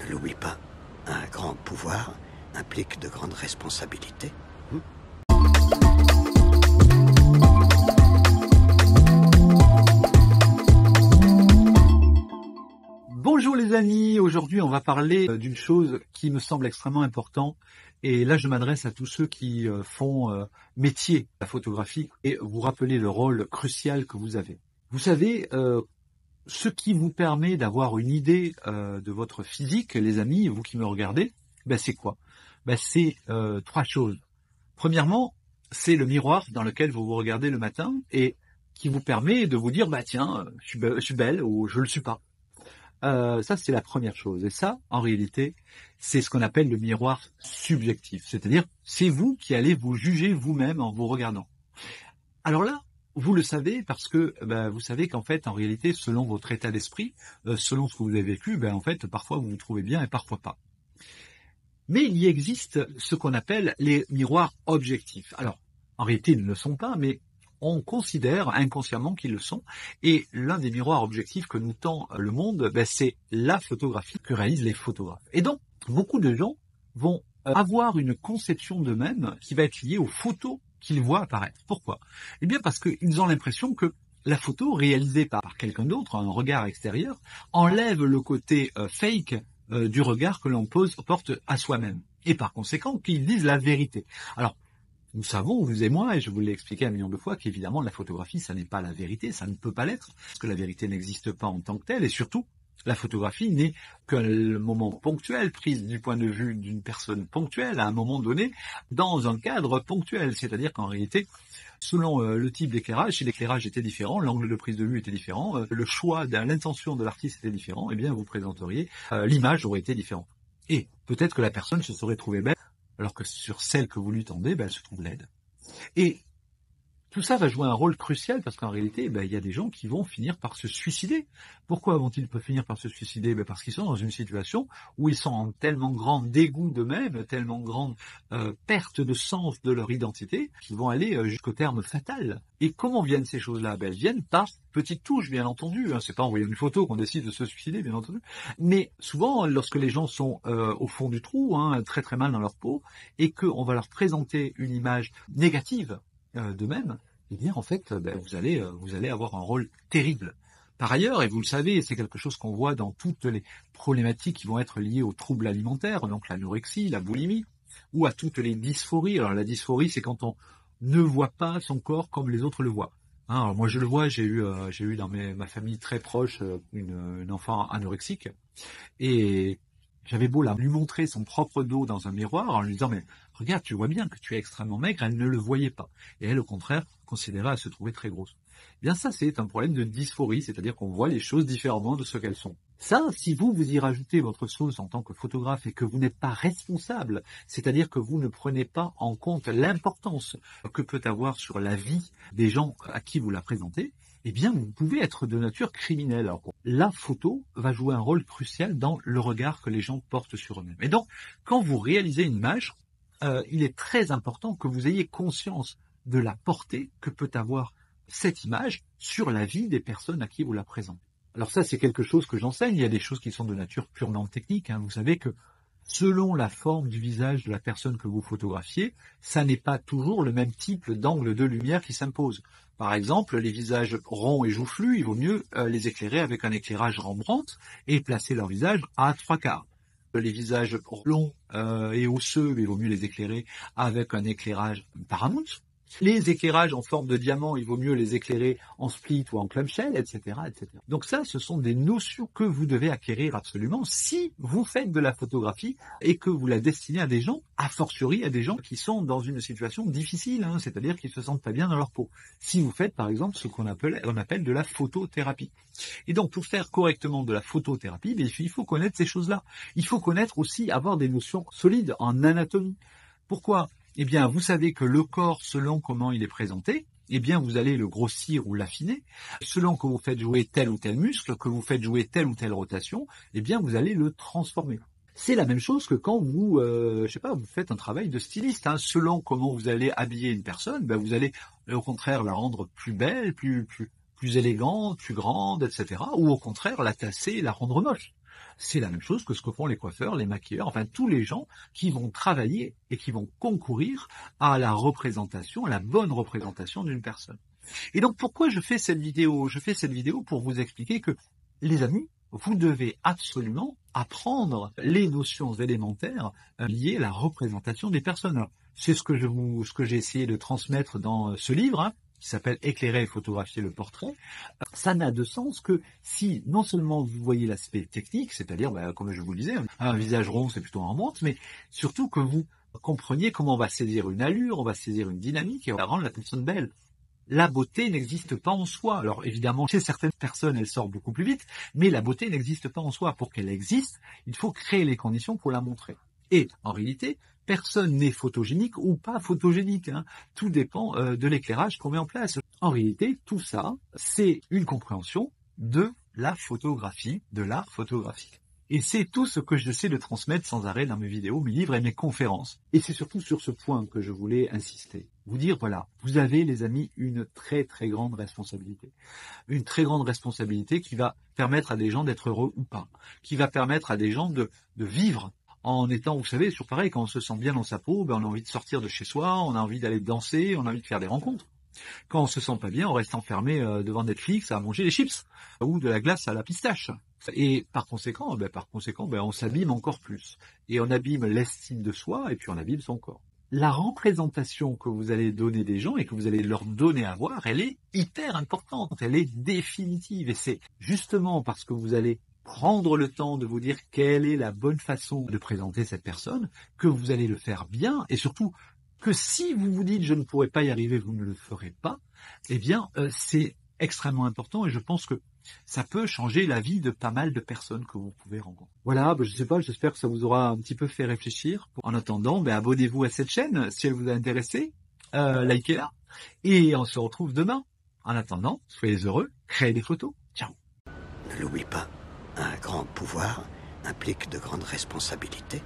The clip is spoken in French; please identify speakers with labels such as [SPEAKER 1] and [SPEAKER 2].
[SPEAKER 1] l'oublie pas, un grand pouvoir implique de grandes responsabilités.
[SPEAKER 2] Bonjour les amis, aujourd'hui on va parler d'une chose qui me semble extrêmement importante et là je m'adresse à tous ceux qui font métier la photographie et vous rappelez le rôle crucial que vous avez. Vous savez, ce qui vous permet d'avoir une idée de votre physique, les amis, vous qui me regardez, c'est quoi? C'est trois choses. Premièrement, c'est le miroir dans lequel vous vous regardez le matin et qui vous permet de vous dire tiens, je suis belle ou je le suis pas. Ça, c'est la première chose. Et ça, en réalité, c'est ce qu'on appelle le miroir subjectif. C'est-à-dire, c'est vous qui allez vous juger vous-même en vous regardant. Alors là, vous le savez parce que vous savez qu'en fait, en réalité, selon votre état d'esprit, selon ce que vous avez vécu, en fait, parfois vous vous trouvez bien et parfois pas. Mais il y existe ce qu'on appelle les miroirs objectifs. Alors, en réalité, ils ne le sont pas, mais on considère inconsciemment qu'ils le sont. Et l'un des miroirs objectifs que nous tend le monde, c'est la photographie que réalisent les photographes. Et donc, beaucoup de gens vont avoir une conception d'eux-mêmes qui va être liée aux photos qu'ils voient apparaître. Pourquoi? Eh bien parce qu'ils ont l'impression que la photo réalisée par quelqu'un d'autre, un regard extérieur, enlève le côté fake du regard que l'on porte à soi-même. Et par conséquent, qu'ils disent la vérité. Alors, nous savons, vous et moi, et je vous l'ai expliqué un million de fois, qu'évidemment la photographie, ça n'est pas la vérité, ça ne peut pas l'être, parce que la vérité n'existe pas en tant que telle, et surtout, la photographie n'est qu'un moment ponctuel, prise du point de vue d'une personne ponctuelle, à un moment donné, dans un cadre ponctuel. C'est-à-dire qu'en réalité, selon le type d'éclairage, si l'éclairage était différent, l'angle de prise de vue était différent, le choix l'intention de l'artiste était différent, eh bien vous présenteriez, l'image aurait été différente. Et peut-être que la personne se serait trouvée belle, alors que sur celle que vous lui tendez, elle se trouve laide. Et tout ça va jouer un rôle crucial parce qu'en réalité, il y a des gens qui vont finir par se suicider. Pourquoi vont-ils finir par se suicider? Parce qu'ils sont dans une situation où ils sont en tellement grand dégoût d'eux-mêmes, tellement grande perte de sens de leur identité, qu'ils vont aller jusqu'au terme fatal. Et comment viennent ces choses-là? Elles viennent par petites touches, bien entendu. C'est pas en voyant une photo qu'on décide de se suicider, bien entendu. Mais souvent, lorsque les gens sont au fond du trou, très très mal dans leur peau, et qu'on va leur présenter une image négative d'eux-mêmes, eh bien en fait, vous allez avoir un rôle terrible. Par ailleurs, et vous le savez, c'est quelque chose qu'on voit dans toutes les problématiques qui vont être liées aux troubles alimentaires, donc l'anorexie, la boulimie, ou à toutes les dysphories. Alors la dysphorie, c'est quand on ne voit pas son corps comme les autres le voient. Alors moi je le vois, j'ai eu dans ma famille très proche une enfant anorexique, et j'avais beau lui montrer son propre dos dans un miroir en lui disant mais regarde, tu vois bien que tu es extrêmement maigre, elle ne le voyait pas. Et elle, au contraire, considérait à se trouver très grosse. Eh bien ça, c'est un problème de dysphorie, c'est-à-dire qu'on voit les choses différemment de ce qu'elles sont. Ça, si vous y rajoutez votre sauce en tant que photographe et que vous n'êtes pas responsable, c'est-à-dire que vous ne prenez pas en compte l'importance que peut avoir sur la vie des gens à qui vous la présentez, eh bien, vous pouvez être de nature criminelle. Alors, la photo va jouer un rôle crucial dans le regard que les gens portent sur eux-mêmes. Et donc, quand vous réalisez une image, il est très important que vous ayez conscience de la portée que peut avoir cette image sur la vie des personnes à qui vous la présentez. Alors ça, c'est quelque chose que j'enseigne. Il y a des choses qui sont de nature purement technique. Vous savez que selon la forme du visage de la personne que vous photographiez, ça n'est pas toujours le même type d'angle de lumière qui s'impose. Par exemple, les visages ronds et joufflus, il vaut mieux les éclairer avec un éclairage Rembrandt et placer leur visage à 3/4. Les visages longs et osseux, il vaut mieux les éclairer avec un éclairage Paramount. Les éclairages en forme de diamant, il vaut mieux les éclairer en split ou en clamshell, etc., etc. Donc ça, ce sont des notions que vous devez acquérir absolument si vous faites de la photographie et que vous la destinez à des gens, a fortiori à des gens qui sont dans une situation difficile, c'est-à-dire qu'ils se sentent pas bien dans leur peau. Si vous faites, par exemple, ce qu'on appelle de la photothérapie. Et donc, pour faire correctement de la photothérapie, il faut connaître ces choses-là. Il faut connaître aussi, avoir des notions solides en anatomie. Pourquoi? Eh bien, vous savez que le corps, selon comment il est présenté, eh bien, vous allez le grossir ou l'affiner. Selon que vous faites jouer tel ou tel muscle, que vous faites jouer telle ou telle rotation, eh bien, vous allez le transformer. C'est la même chose que quand vous, vous faites un travail de styliste. Selon comment vous allez habiller une personne, vous allez, au contraire, la rendre plus belle, plus élégante, plus grande, etc. Ou au contraire, la tasser et la rendre moche. C'est la même chose que ce que font les coiffeurs, les maquilleurs, enfin tous les gens qui vont travailler et qui vont concourir à la représentation, à la bonne représentation d'une personne. Et donc pourquoi je fais cette vidéo? Je fais cette vidéo pour vous expliquer que, les amis, vous devez absolument apprendre les notions élémentaires liées à la représentation des personnes. C'est ce que j'ai essayé de transmettre dans ce livre, hein, qui s'appelle Éclairer et photographier le portrait. Ça n'a de sens que si non seulement vous voyez l'aspect technique, c'est-à-dire, comme je vous le disais, un visage rond c'est plutôt en monte, mais surtout que vous compreniez comment on va saisir une allure, on va saisir une dynamique et on va rendre la personne belle. La beauté n'existe pas en soi. Alors évidemment, chez certaines personnes, elle sort beaucoup plus vite, mais la beauté n'existe pas en soi. Pour qu'elle existe, il faut créer les conditions pour la montrer. Et en réalité, personne n'est photogénique ou pas photogénique, hein. Tout dépend de l'éclairage qu'on met en place. En réalité, tout ça, c'est une compréhension de la photographie, de l'art photographique. Et c'est tout ce que j'essaie de transmettre sans arrêt dans mes vidéos, mes livres et mes conférences. Et c'est surtout sur ce point que je voulais insister. Vous dire, voilà, vous avez, les amis, une très très grande responsabilité. Une très grande responsabilité qui va permettre à des gens d'être heureux ou pas. Qui va permettre à des gens de vivre en étant, vous savez, toujours pareil, quand on se sent bien dans sa peau, on a envie de sortir de chez soi, on a envie d'aller danser, on a envie de faire des rencontres. Quand on se sent pas bien, on reste enfermé devant Netflix à manger des chips ou de la glace à la pistache. Et par conséquent, on s'abîme encore plus. Et on abîme l'estime de soi et puis on abîme son corps. La représentation que vous allez donner des gens et que vous allez leur donner à voir, elle est hyper importante, elle est définitive. Et c'est justement parce que vous allez prendre le temps de vous dire quelle est la bonne façon de présenter cette personne que vous allez le faire bien et surtout que si vous vous dites « je ne pourrai pas y arriver », vous ne le ferez pas, eh bien, c'est extrêmement important et je pense que ça peut changer la vie de pas mal de personnes que vous pouvez rencontrer. Voilà, je sais pas, j'espère que ça vous aura un petit peu fait réfléchir. En attendant, abonnez-vous à cette chaîne si elle vous a intéressé, likez-la et on se retrouve demain. En attendant, soyez heureux, créez des photos. Ciao.
[SPEAKER 1] Ne l'oublie pas, un grand pouvoir implique de grandes responsabilités.